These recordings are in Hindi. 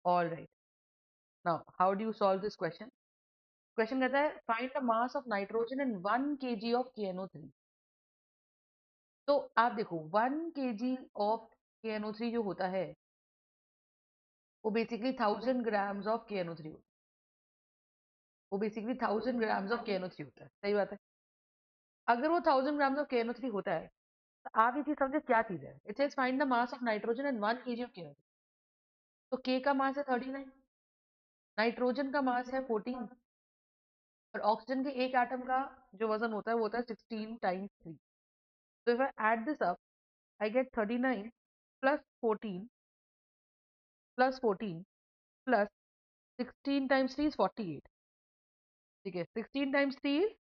All right, now how do you solve this question? Question कहता है find the mass of nitrogen in 1 kg of KNO3। तो आप देखो 1 kg ऑफ KNO3 जो होता है वो बेसिकली 1000 ग्राम्स ऑफ KNO3 होता है। वो बेसिकली 1000 ग्राम्स ऑफ KNO3 होता है, सही बात है। अगर वो 1000 ग्राम्स ऑफ KNO3 होता है तो आप ये चीज समझे क्या चीज है। It says find the mass of nitrogen in 1 kg of KNO3। तो K का मास है 39, नाइट्रोजन का मास है 14, और ऑक्सीजन के एक एटम का जो वजन होता है वो होता है 16 times 3। So if I add this up, I get 39 plus 14 plus 14 plus 16 times 3 is 48. ठीक है, 16 times 3 is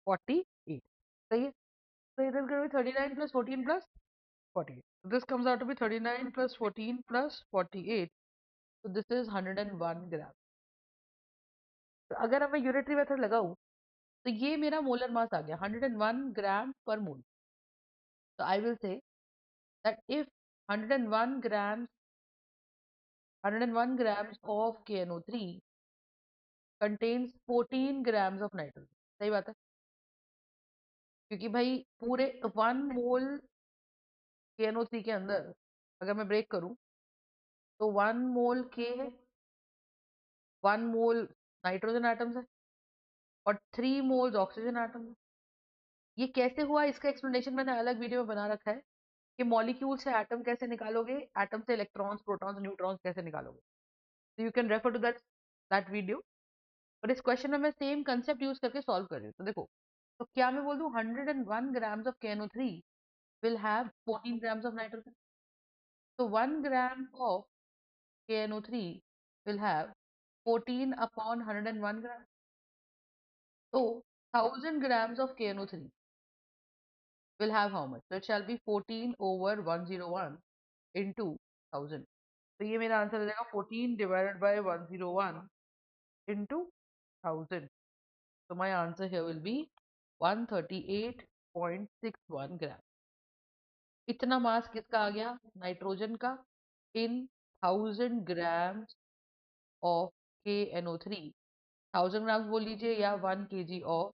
48. सही है। So it is going to be 39 plus 14 plus 48. So this comes out to be 39 plus 14 plus 48. So this is 101 ग्राम। तो अगर अब मैं यूनिटरी मेथड लगाऊं तो ये मेरा मोलर मास आ गया 101 ग्राम पर मोल। So I will say that if 101 grams 101 grams of KNO3 contains 14 grams of nitrogen। सही बात है, क्योंकि भाई पूरे 1 मोल KNO3 के अंदर अगर मैं ब्रेक करूं तो 1 मोल के है, 1 मोल नाइट्रोजन एटम्स है और 3 मोल्स ऑक्सीजन एटम है। ये कैसे हुआ इसका एक्सप्लेनेशन मैंने अलग वीडियो में बना रखा है कि मॉलिक्यूल से एटम कैसे निकालोगे, एटम से इलेक्ट्रॉन्स प्रोटॉन्स न्यूट्रॉन्स कैसे निकालोगे। तो you can refer to that video. और इस क्वेश्चन में मैं सेम कंसेप्ट यूज करके सॉल्व कर रही हूँ। तो देखो, तो क्या मैं बोल दूं 101 grams of KNO3 will have 14 grams of nitrogen? So 1 gram of KNO3 will have 14 upon 101 grams. So 1000 grams of KNO3 will have how much? So it shall be 14 over 101 into 1000. तो ये मेरा आंसर हो जाएगा 14 divided by 101 into 1000. So my answer here will be 138.61 ग्राम। इतना मास किसका आ गया? नाइट्रोजन का इन 1000 ग्राम्स ऑफ KNO3। 1000 ग्राम्स बोल लीजिए या 1 kg ऑफ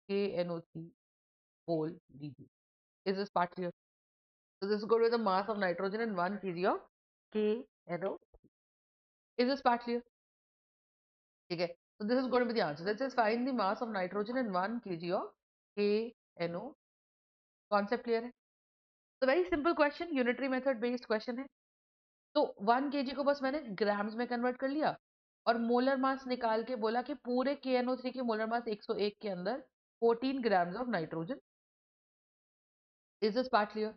KNO3 बोल लीजिए। Is this part clear? So this is going to be the mass of nitrogen in 1 kg of KNO। Is this part clear? ठीक है, so this is going to be the answer. This is find the mass of nitrogen in 1 kg of KNO। Concept clear है? तो very simple question, unitary method based question है। तो 1 kg को बस मैंने ग्राम्स में कन्वर्ट कर लिया और मोलर मास निकाल के बोला कि पूरे KNO3 के मोलर मास 101 के अंदर 14 grams of nitrogen. Is this part clear?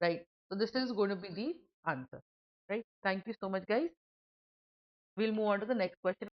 Right, so this is going to be the answer, right? Thank you so much guys, we'll move on to the next question.